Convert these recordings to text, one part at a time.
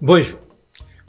Bonjour.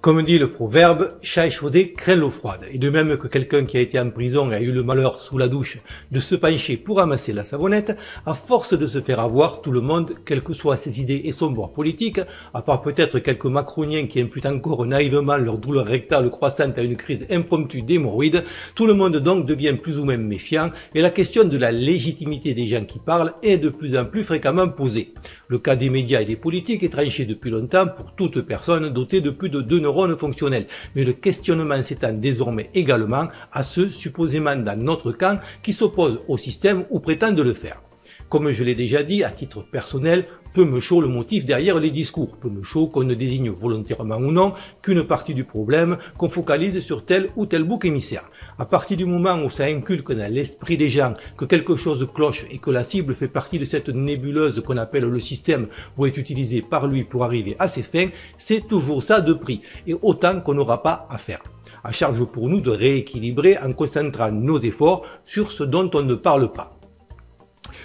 Comme dit le proverbe, chat échaudé craint l'eau froide. Et de même que quelqu'un qui a été en prison et a eu le malheur sous la douche de se pencher pour ramasser la savonnette, à force de se faire avoir, tout le monde, quelles que soient ses idées et son bord politique, à part peut-être quelques macroniens qui imputent encore naïvement leur douleur rectale croissante à une crise impromptue d'hémorroïdes, tout le monde donc devient plus ou moins méfiant et la question de la légitimité des gens qui parlent est de plus en plus fréquemment posée. Le cas des médias et des politiques est tranché depuis longtemps pour toute personne dotée de plus de 2 neurones fonctionnels, mais le questionnement s'étend désormais également à ceux supposément dans notre camp qui s'opposent au système ou prétendent le faire. Comme je l'ai déjà dit, à titre personnel, peu me chaud le motif derrière les discours, peu me chaud qu'on ne désigne volontairement ou non qu'une partie du problème, qu'on focalise sur tel ou tel bouc émissaire. À partir du moment où ça inculque dans l'esprit des gens que quelque chose cloche et que la cible fait partie de cette nébuleuse qu'on appelle le système ou est utilisée par lui pour arriver à ses fins, c'est toujours ça de prix, et autant qu'on n'aura pas à faire. À charge pour nous de rééquilibrer en concentrant nos efforts sur ce dont on ne parle pas.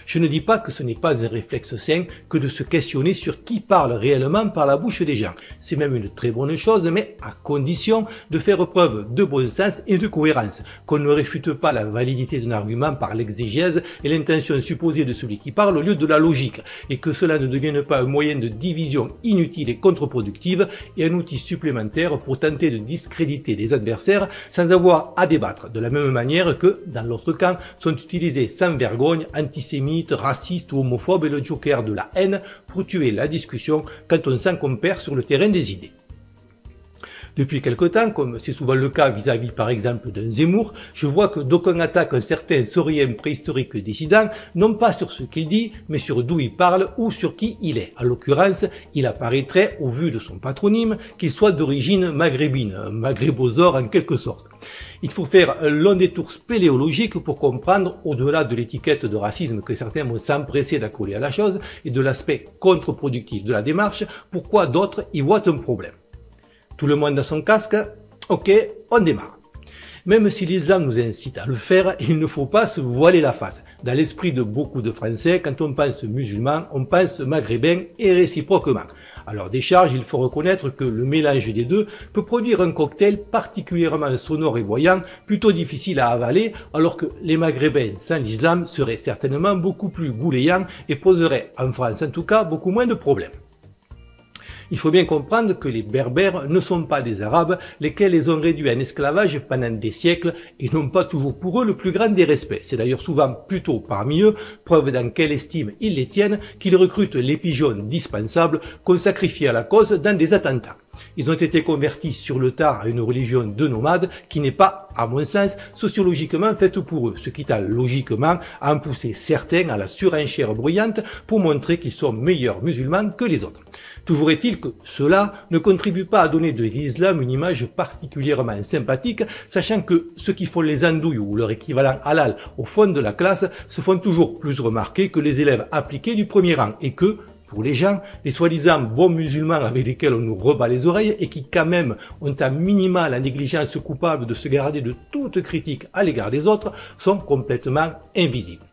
Je ne dis pas que ce n'est pas un réflexe sain que de se questionner sur qui parle réellement par la bouche des gens. C'est même une très bonne chose, mais à condition de faire preuve de bon sens et de cohérence, qu'on ne réfute pas la validité d'un argument par l'exégèse et l'intention supposée de celui qui parle au lieu de la logique, et que cela ne devienne pas un moyen de division inutile et contre-productive et un outil supplémentaire pour tenter de discréditer des adversaires sans avoir à débattre, de la même manière que, dans l'autre camp, sont utilisés sans vergogne antisémites, racistes ou homophobes et le joker de la haine pour tuer la discussion quand on sent qu'on perd sur le terrain des idées. Depuis quelque temps, comme c'est souvent le cas vis-à-vis par exemple d'un Zemmour, je vois que d'aucuns attaquent un certain saurien préhistorique dissident, non pas sur ce qu'il dit, mais sur d'où il parle ou sur qui il est. En l'occurrence, il apparaîtrait, au vu de son patronyme, qu'il soit d'origine maghrébine, un maghrébosaure en quelque sorte. Il faut faire un long détour spéléologique pour comprendre, au-delà de l'étiquette de racisme que certains vont s'empresser d'accoler à la chose et de l'aspect contre-productif de la démarche, pourquoi d'autres y voient un problème. Tout le monde a son casque? Ok, on démarre. Même si l'islam nous incite à le faire, il ne faut pas se voiler la face. Dans l'esprit de beaucoup de Français, quand on pense musulman, on pense maghrébin et réciproquement. À leur décharge, il faut reconnaître que le mélange des deux peut produire un cocktail particulièrement sonore et voyant, plutôt difficile à avaler, alors que les maghrébins sans l'islam seraient certainement beaucoup plus goulayants et poseraient, en France en tout cas, beaucoup moins de problèmes. Il faut bien comprendre que les Berbères ne sont pas des Arabes, lesquels les ont réduits en esclavage pendant des siècles et n'ont pas toujours pour eux le plus grand des respects. C'est d'ailleurs souvent plutôt parmi eux, preuve dans quelle estime ils les tiennent, qu'ils recrutent les pigeons dispensables qu'on sacrifie à la cause dans des attentats. Ils ont été convertis sur le tard à une religion de nomades qui n'est pas, à mon sens, sociologiquement faite pour eux, ce qui tend logiquement à en pousser certains à la surenchère bruyante pour montrer qu'ils sont meilleurs musulmans que les autres. Toujours est-il que cela ne contribue pas à donner de l'islam une image particulièrement sympathique, sachant que ceux qui font les andouilles ou leur équivalent halal au fond de la classe se font toujours plus remarquer que les élèves appliqués du premier rang et que, pour les gens, les soi-disant bons musulmans avec lesquels on nous rebat les oreilles et qui quand même ont à minima la négligence coupable de se garder de toute critique à l'égard des autres, sont complètement invisibles.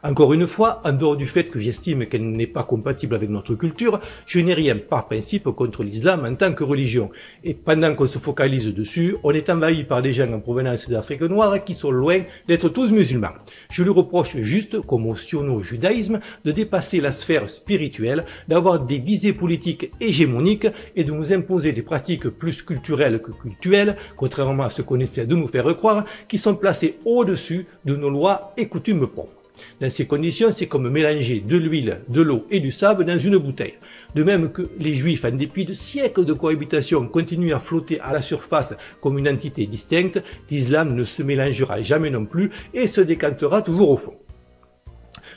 Encore une fois, en dehors du fait que j'estime qu'elle n'est pas compatible avec notre culture, je n'ai rien par principe contre l'islam en tant que religion. Et pendant qu'on se focalise dessus, on est envahi par des gens en provenance d'Afrique noire qui sont loin d'être tous musulmans. Je lui reproche juste, comme au siono-judaïsme, de dépasser la sphère spirituelle, d'avoir des visées politiques hégémoniques et de nous imposer des pratiques plus culturelles que cultuelles, contrairement à ce qu'on essaie de nous faire croire, qui sont placées au-dessus de nos lois et coutumes propres. Dans ces conditions, c'est comme mélanger de l'huile, de l'eau et du sable dans une bouteille. De même que les Juifs, en dépit de siècles de cohabitation, continuent à flotter à la surface comme une entité distincte, l'islam ne se mélangera jamais non plus et se décantera toujours au fond.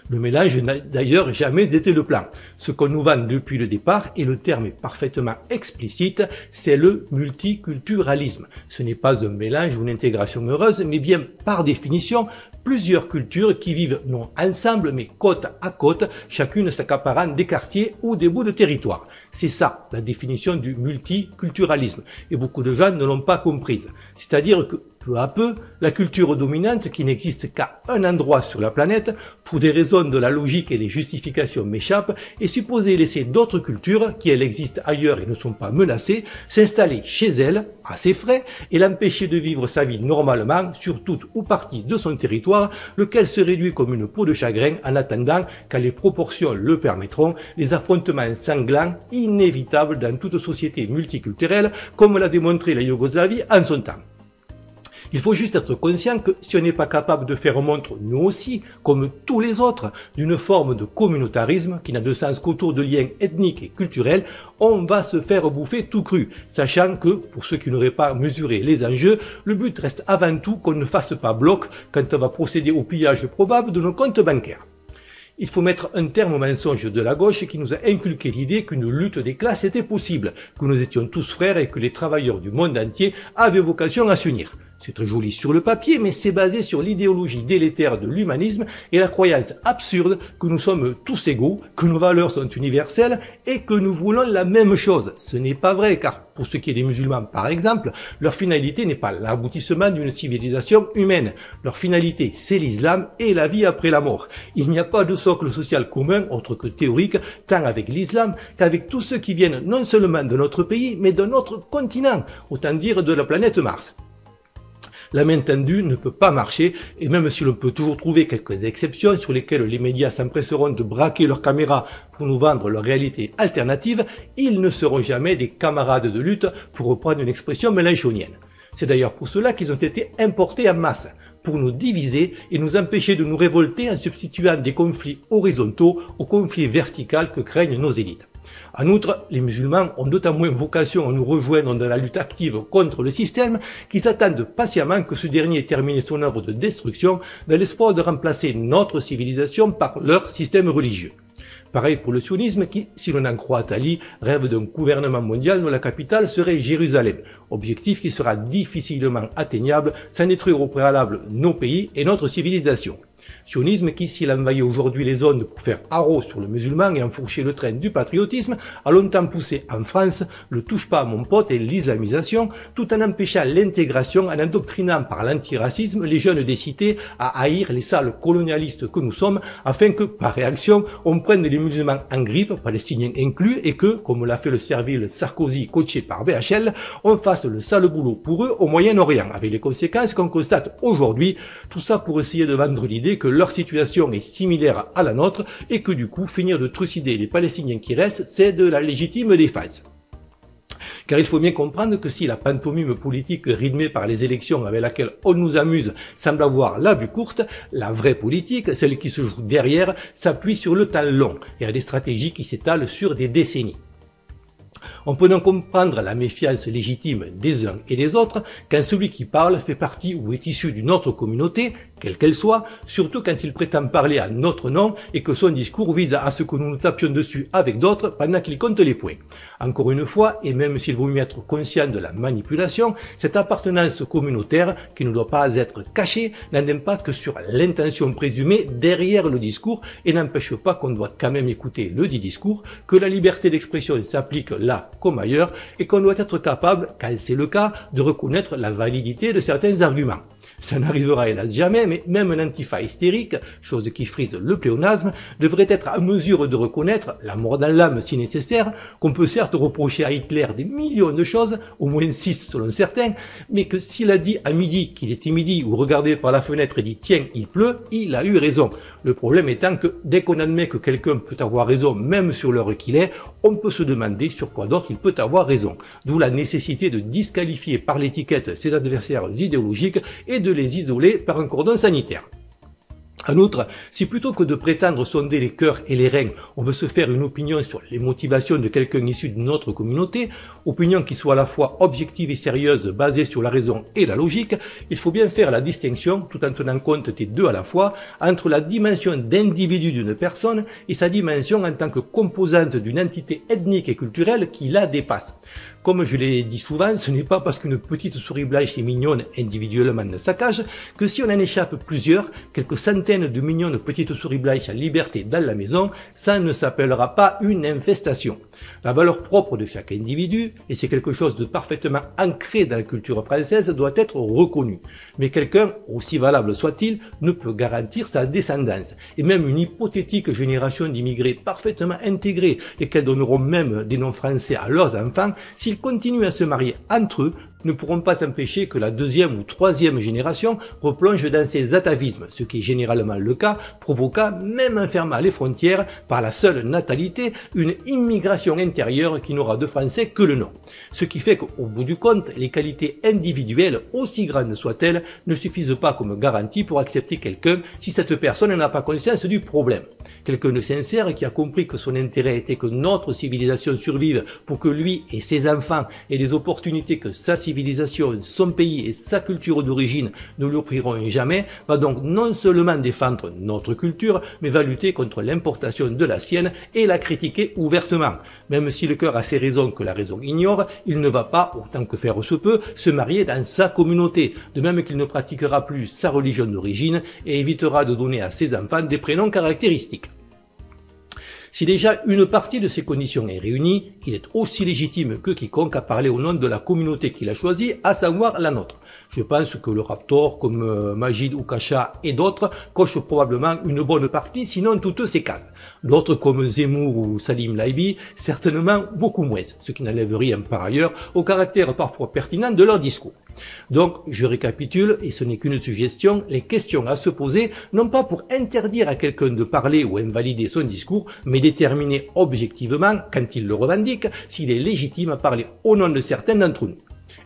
Le mélange n'a d'ailleurs jamais été le plan. Ce qu'on nous vend depuis le départ, et le terme est parfaitement explicite, c'est le multiculturalisme. Ce n'est pas un mélange ou une intégration heureuse, mais bien par définition plusieurs cultures qui vivent non ensemble mais côte à côte, chacune s'accaparant des quartiers ou des bouts de territoire. C'est ça la définition du multiculturalisme et beaucoup de gens ne l'ont pas comprise. C'est-à-dire que peu à peu, la culture dominante, qui n'existe qu'à un endroit sur la planète, pour des raisons de la logique et des justifications m'échappent, est supposée laisser d'autres cultures, qui elles existent ailleurs et ne sont pas menacées, s'installer chez elle, à ses frais, et l'empêcher de vivre sa vie normalement sur toute ou partie de son territoire, lequel se réduit comme une peau de chagrin en attendant, quand les proportions le permettront, les affrontements sanglants inévitables dans toute société multiculturelle, comme l'a démontré la Yougoslavie en son temps. Il faut juste être conscient que si on n'est pas capable de faire montre, nous aussi, comme tous les autres, d'une forme de communautarisme qui n'a de sens qu'autour de liens ethniques et culturels, on va se faire bouffer tout cru, sachant que, pour ceux qui n'auraient pas mesuré les enjeux, le but reste avant tout qu'on ne fasse pas bloc quand on va procéder au pillage probable de nos comptes bancaires. Il faut mettre un terme au mensonge de la gauche qui nous a inculqué l'idée qu'une lutte des classes était possible, que nous étions tous frères et que les travailleurs du monde entier avaient vocation à s'unir. C'est très joli sur le papier, mais c'est basé sur l'idéologie délétère de l'humanisme et la croyance absurde que nous sommes tous égaux, que nos valeurs sont universelles et que nous voulons la même chose. Ce n'est pas vrai, car pour ce qui est des musulmans par exemple, leur finalité n'est pas l'aboutissement d'une civilisation humaine. Leur finalité, c'est l'islam et la vie après la mort. Il n'y a pas de socle social commun, autre que théorique, tant avec l'islam qu'avec tous ceux qui viennent non seulement de notre pays, mais d'un autre continent, autant dire de la planète Mars. La main tendue ne peut pas marcher, et même si l'on peut toujours trouver quelques exceptions sur lesquelles les médias s'empresseront de braquer leurs caméras pour nous vendre leur réalité alternative, ils ne seront jamais des camarades de lutte, pour reprendre une expression mélenchonienne. C'est d'ailleurs pour cela qu'ils ont été importés en masse, pour nous diviser et nous empêcher de nous révolter en substituant des conflits horizontaux aux conflits verticaux que craignent nos élites. En outre, les musulmans ont d'autant moins vocation à nous rejoindre dans la lutte active contre le système qu'ils attendent patiemment que ce dernier ait terminé son œuvre de destruction dans l'espoir de remplacer notre civilisation par leur système religieux. Pareil pour le sionisme qui, si l'on en croit Attali, rêve d'un gouvernement mondial dont la capitale serait Jérusalem, objectif qui sera difficilement atteignable sans détruire au préalable nos pays et notre civilisation. Sionisme qui, s'il envahit aujourd'hui les zones pour faire haro sur le musulman et enfourcher le train du patriotisme, a longtemps poussé en France le touche pas à mon pote et l'islamisation, tout en empêchant l'intégration en endoctrinant par l'antiracisme les jeunes des cités à haïr les sales colonialistes que nous sommes, afin que, par réaction, on prenne les musulmans en grippe, palestiniens inclus, et que, comme l'a fait le servile Sarkozy coaché par BHL, on fasse le sale boulot pour eux au Moyen-Orient, avec les conséquences qu'on constate aujourd'hui, tout ça pour essayer de vendre l'idée que leur situation est similaire à la nôtre et que du coup, finir de trucider les Palestiniens qui restent, c'est de la légitime défense. Car il faut bien comprendre que si la pantomime politique rythmée par les élections avec laquelle on nous amuse semble avoir la vue courte, la vraie politique, celle qui se joue derrière, s'appuie sur le temps long et a des stratégies qui s'étalent sur des décennies. On peut donc comprendre la méfiance légitime des uns et des autres quand celui qui parle fait partie ou est issu d'une autre communauté, quelle qu'elle soit, surtout quand il prétend parler à notre nom et que son discours vise à ce que nous nous tapions dessus avec d'autres pendant qu'il compte les points. Encore une fois, et même s'il vaut mieux être conscient de la manipulation, cette appartenance communautaire, qui ne doit pas être cachée, n'en impact que sur l'intention présumée derrière le discours et n'empêche pas qu'on doit quand même écouter le dit discours, que la liberté d'expression s'applique là comme ailleurs et qu'on doit être capable, quand c'est le cas, de reconnaître la validité de certains arguments. Ça n'arrivera hélas jamais, mais même un antifa hystérique, chose qui frise le pléonasme, devrait être en mesure de reconnaître, la mort dans l'âme si nécessaire, qu'on peut certes reprocher à Hitler des millions de choses, au moins 6 selon certains, mais que s'il a dit à midi qu'il était midi ou regardé par la fenêtre et dit tiens il pleut, il a eu raison. Le problème étant que dès qu'on admet que quelqu'un peut avoir raison même sur l'heure qu'il est, on peut se demander sur quoi d'autre il peut avoir raison. D'où la nécessité de disqualifier par l'étiquette ses adversaires idéologiques et de les isoler par un cordon sanitaire. En outre, si plutôt que de prétendre sonder les cœurs et les reins, on veut se faire une opinion sur les motivations de quelqu'un issu de notre communauté, opinion qui soit à la fois objective et sérieuse, basée sur la raison et la logique, il faut bien faire la distinction, tout en tenant compte des deux à la fois, entre la dimension d'individu d'une personne et sa dimension en tant que composante d'une entité ethnique et culturelle qui la dépasse. Comme je l'ai dit souvent, ce n'est pas parce qu'une petite souris blanche est mignonne individuellement dans sa cage que si on en échappe plusieurs, quelques centaines de mignonnes petites souris blanches en liberté dans la maison, ça ne s'appellera pas une infestation. La valeur propre de chaque individu, et c'est quelque chose de parfaitement ancré dans la culture française, doit être reconnue. Mais quelqu'un, aussi valable soit-il, ne peut garantir sa descendance. Et même une hypothétique génération d'immigrés parfaitement intégrés, lesquels donneront même des noms français à leurs enfants, s'ils continuent à se marier entre eux, ne pourront pas empêcher que la deuxième ou troisième génération replonge dans ces atavismes, ce qui est généralement le cas, provoquant, même en fermant les frontières, par la seule natalité, une immigration intérieure qui n'aura de français que le nom. Ce qui fait qu'au bout du compte, les qualités individuelles, aussi grandes soient-elles, ne suffisent pas comme garantie pour accepter quelqu'un si cette personne n'a pas conscience du problème. Quelqu'un de sincère qui a compris que son intérêt était que notre civilisation survive pour que lui et ses enfants aient les opportunités que sa civilisation, son pays et sa culture d'origine ne lui offriront jamais, va donc non seulement défendre notre culture, mais va lutter contre l'importation de la sienne et la critiquer ouvertement. Même si le cœur a ses raisons que la raison ignore, il ne va pas, autant que faire se peut, se marier dans sa communauté, de même qu'il ne pratiquera plus sa religion d'origine et évitera de donner à ses enfants des prénoms caractéristiques. Si déjà une partie de ces conditions est réunie, il est aussi légitime que quiconque à parler au nom de la communauté qu'il a choisie, à savoir la nôtre. Je pense que le Raptor, comme Majid ou Kacha et d'autres, cochent probablement une bonne partie, sinon toutes ces cases. D'autres, comme Zemmour ou Salim Laibi, certainement beaucoup moins, ce qui n'enlève rien par ailleurs au caractère parfois pertinent de leur discours. Donc, je récapitule, et ce n'est qu'une suggestion, les questions à se poser, non pas pour interdire à quelqu'un de parler ou invalider son discours, mais déterminer objectivement, quand il le revendique, s'il est légitime à parler au nom de certains d'entre nous.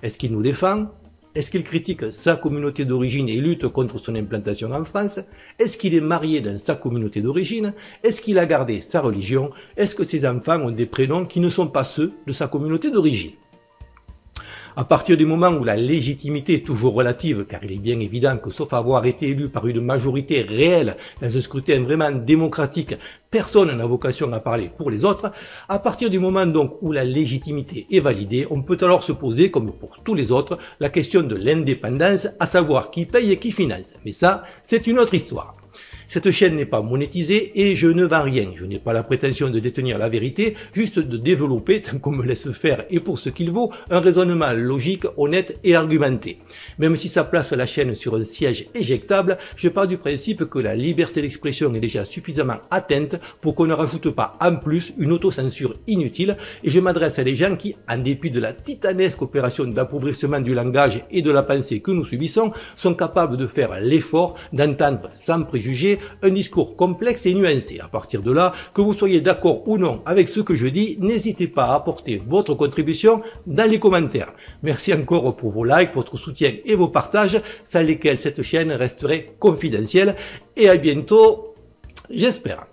Est-ce qu'il nous défend ? Est-ce qu'il critique sa communauté d'origine et lutte contre son implantation en France? Est-ce qu'il est marié dans sa communauté d'origine? Est-ce qu'il a gardé sa religion? Est-ce que ses enfants ont des prénoms qui ne sont pas ceux de sa communauté d'origine? À partir du moment où la légitimité est toujours relative, car il est bien évident que sauf avoir été élu par une majorité réelle dans un scrutin vraiment démocratique, personne n'a vocation à parler pour les autres, à partir du moment donc où la légitimité est validée, on peut alors se poser, comme pour tous les autres, la question de l'indépendance, à savoir qui paye et qui finance. Mais ça, c'est une autre histoire. Cette chaîne n'est pas monétisée et je ne vends rien. Je n'ai pas la prétention de détenir la vérité, juste de développer, tant qu'on me laisse faire et pour ce qu'il vaut, un raisonnement logique, honnête et argumenté. Même si ça place la chaîne sur un siège éjectable, je pars du principe que la liberté d'expression est déjà suffisamment atteinte pour qu'on ne rajoute pas en plus une autocensure inutile et je m'adresse à des gens qui, en dépit de la titanesque opération d'appauvrissement du langage et de la pensée que nous subissons, sont capables de faire l'effort d'entendre sans préjugés un discours complexe et nuancé. À partir de là, que vous soyez d'accord ou non avec ce que je dis, n'hésitez pas à apporter votre contribution dans les commentaires. Merci encore pour vos likes, votre soutien et vos partages, sans lesquels cette chaîne resterait confidentielle. Et à bientôt, j'espère.